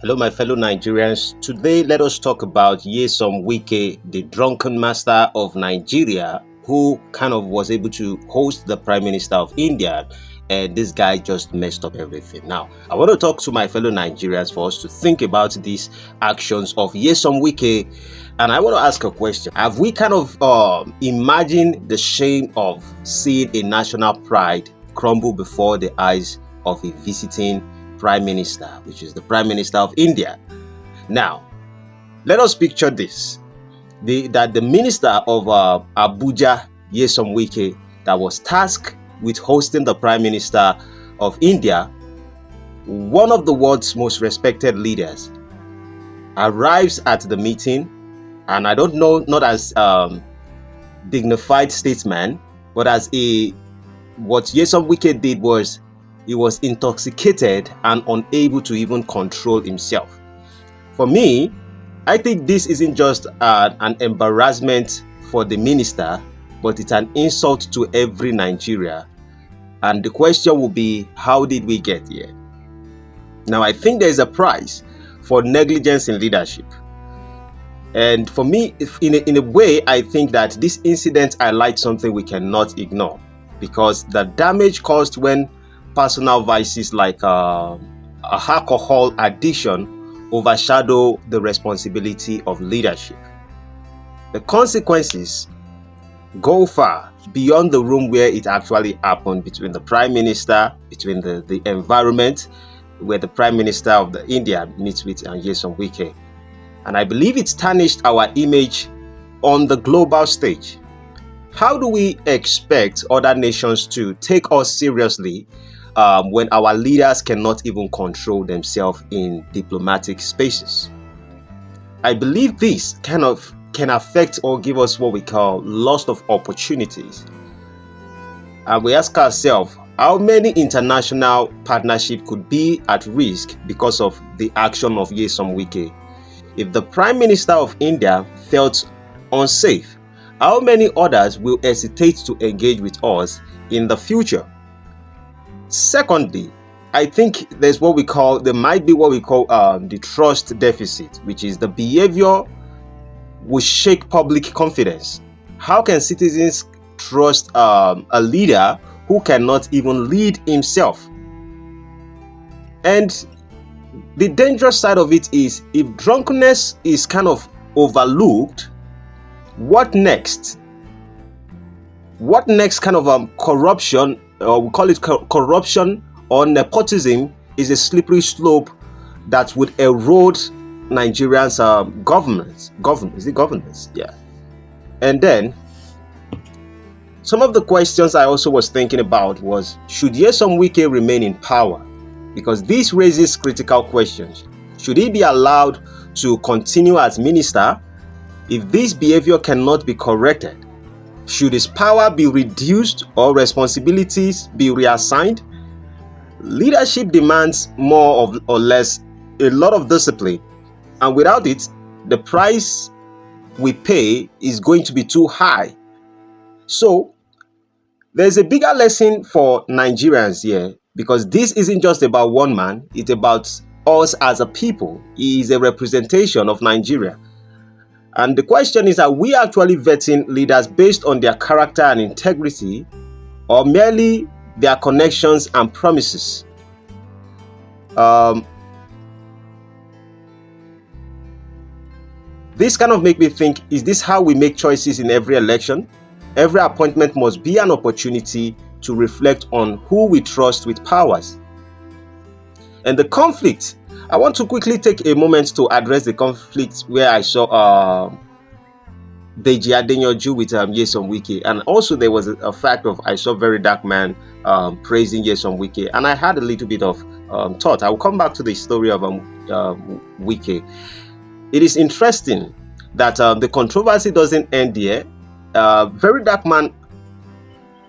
Hello, my fellow Nigerians. Today, let us talk about Nyesom Wike, the drunken master of Nigeria, who kind of was able to host the Prime Minister of India. And this guy just messed up everything. Now, I want to talk to my fellow Nigerians for us to think about these actions of Nyesom Wike. And I want to ask a question. Have we kind of imagined the shame of seeing a national pride crumble before the eyes of a visiting Prime Minister, which is the Prime Minister of India? Now, let us picture this. That the Minister of Abuja, Nyesom Wike, that was tasked with hosting the Prime Minister of India, one of the world's most respected leaders, arrives at the meeting, and I don't know, not as dignified statesman, but as what Nyesom Wike did was, he was intoxicated and unable to even control himself. For me, I think this isn't just an embarrassment for the minister, but it's an insult to every Nigeria. And the question will be, how did we get here? Now, I think there's a price for negligence in leadership. And for me, in a way, I think that this incident highlights something we cannot ignore, because the damage caused when personal vices like alcohol addiction overshadow the responsibility of leadership. The consequences go far beyond the room where it actually happened, between the Prime Minister, between the environment where the Prime Minister of India meets with Nyesom Wike. And I believe it's tarnished our image on the global stage. How do we expect other nations to take us seriously when our leaders cannot even control themselves in diplomatic spaces? I believe this kind of can affect or give us what we call loss of opportunities. And we ask ourselves, how many international partnerships could be at risk because of the action of Nyesom Wike? If the Prime Minister of India felt unsafe, how many others will hesitate to engage with us in the future? Secondly, I think there might be what we call the trust deficit, which is the behavior will shake public confidence. How can citizens trust a leader who cannot even lead himself? And the dangerous side of it is, if drunkenness is kind of overlooked, what next? What next kind of corruption, or we call it corruption or nepotism, is a slippery slope that would erode Nigeria's governance. Yeah. And then some of the questions I also was thinking about was, should Nyesom Wike remain in power? Because this raises critical questions. Should he be allowed to continue as minister if this behavior cannot be corrected? Should his power be reduced or responsibilities be reassigned? Leadership demands more or less a lot of discipline, and without it, the price we pay is going to be too high. So there's a bigger lesson for Nigerians here, because this isn't just about one man, it's about us as a people. He is a representation of Nigeria. And the question is, are we actually vetting leaders based on their character and integrity, or merely their connections and promises? This kind of make me think, is this how we make choices in every election? Every appointment must be an opportunity to reflect on who we trust with powers. And the conflict, I want to quickly take a moment to address the conflict where I saw Deji Adeyanju with Nyesom Wike, and also there was a fact of, I saw VeryDarkMan praising Nyesom Wike, and I had a little bit of thought. I will come back to the story of Wike. It is interesting that the controversy doesn't end here. VeryDarkMan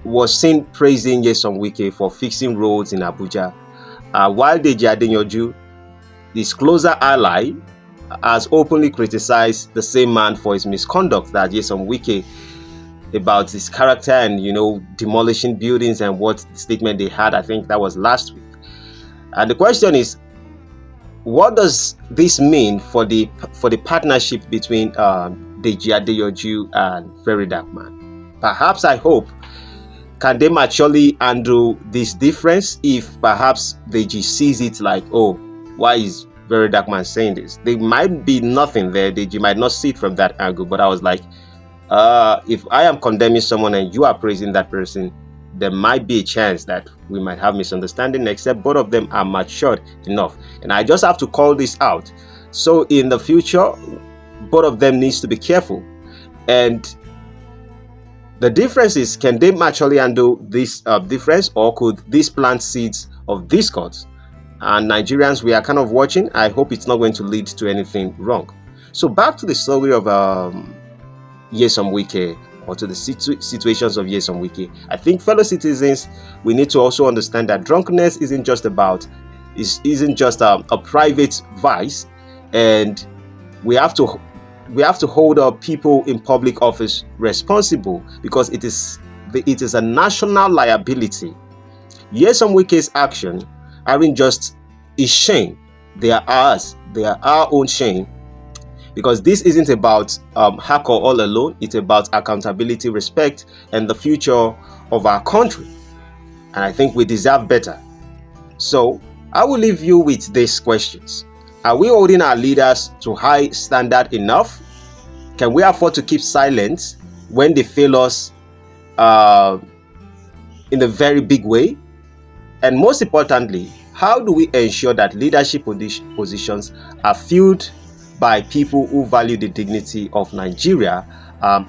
was seen praising Nyesom Wike for fixing roads in Abuja, while Deji Adeyanju, his closer ally, has openly criticized the same man for his misconduct, that Nyesom Wike, about his character and, demolishing buildings, and what statement they had. I think that was last week. And the question is, what does this mean for the partnership between Deji Adeyanju and VeryDarkMan? Perhaps, I hope, can they maturely handle this difference if perhaps Deji sees it like, oh, why is VeryDarkMan saying this? There might be nothing there. Deji might not see it from that angle, but I was like, if I am condemning someone and you are praising that person, there might be a chance that we might have misunderstanding, except both of them are matured enough. And I just have to call this out. So in the future, both of them needs to be careful. And the difference is, can they maturely handle this difference, or could this plant seeds of discord? And Nigerians, we are kind of watching. I hope it's not going to lead to anything wrong. So back to the story of Nyesom Wike, or to the situations of Nyesom Wike. I think, fellow citizens, we need to also understand that drunkenness isn't just a private vice, and we have to hold our people in public office responsible, because it is a national liability. Nyesom Wike's action aren't just his shame; they are ours. They are our own shame. Because this isn't about hacker all alone. It's about accountability, respect, and the future of our country. And I think we deserve better. So I will leave you with these questions. Are we holding our leaders to high standard enough? Can we afford to keep silent when they fail us in a very big way? And most importantly, how do we ensure that leadership positions are filled by people who value the dignity of Nigeria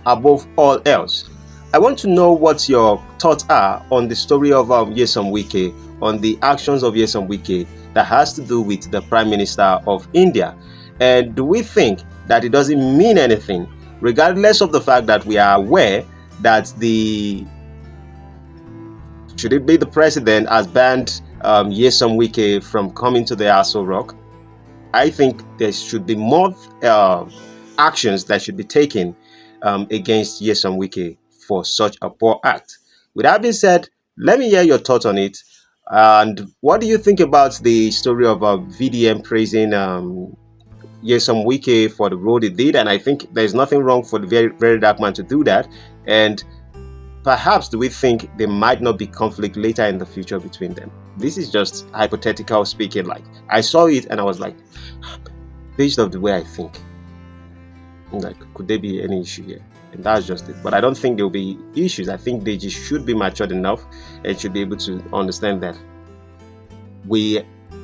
above all else? I want to know what your thoughts are on the story of Nyesom Wike, on the actions of Nyesom Wike that has to do with the Prime Minister of India. And do we think that it doesn't mean anything, regardless of the fact that we are aware that the president has banned Nyesom Wike from coming to the Aso Rock? I think there should be more actions that should be taken against Nyesom Wike for such a poor act. With that being said, let me hear your thoughts on it. And what do you think about the story of VDM praising Nyesom Wike for the role he did? And I think there's nothing wrong for the very dark man to do that. And perhaps do we think there might not be conflict later in the future between them? This is just hypothetical speaking. Like, I saw it and I was like, based on the way I think, like, could there be any issue here? And that's just it. But I don't think there will be issues. I think they just should be matured enough and should be able to understand that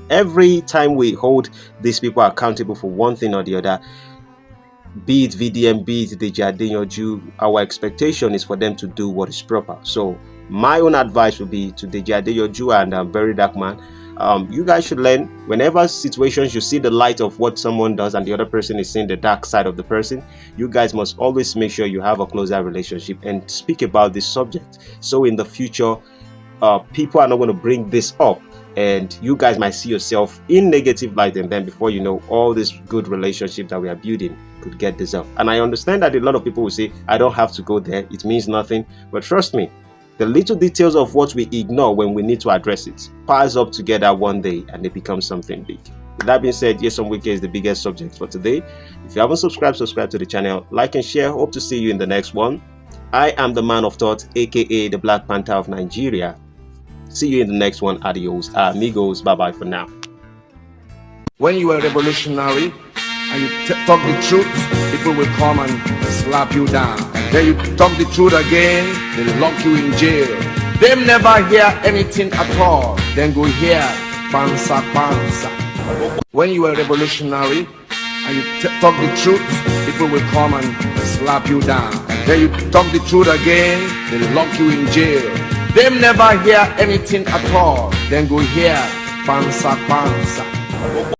every time we hold these people accountable for one thing or the other, be it VDM, be it Deji Adeyanju, our expectation is for them to do what is proper. So my own advice would be to Deji Adeyanju and VeryDarkMan. You guys should learn, whenever situations you see the light of what someone does and the other person is seeing the dark side of the person, you guys must always make sure you have a closer relationship and speak about this subject. So in the future, people are not going to bring this up, and you guys might see yourself in negative light, and then before you know, all this good relationship that we are building could get dissolved. And I understand that a lot of people will say, I don't have to go there, it means nothing. But trust me, the little details of what we ignore when we need to address it piles up together one day and they become something big. With that being said, Nyesom Wike is the biggest subject for today. If you haven't subscribed, subscribe to the channel, like and share. Hope to see you in the next one. I am the man of thought, aka the Black Panther of Nigeria. See you in the next one. Adios, amigos. Bye bye for now. When you are revolutionary and you talk the truth, people will come and slap you down. Then you talk the truth again, they lock you in jail. They never hear anything at all. Then go hear pansa pansa. When you are revolutionary and you talk the truth, people will come and slap you down. Then you talk the truth again, they lock you in jail. They never hear anything at all. Then go hear pansa pansa.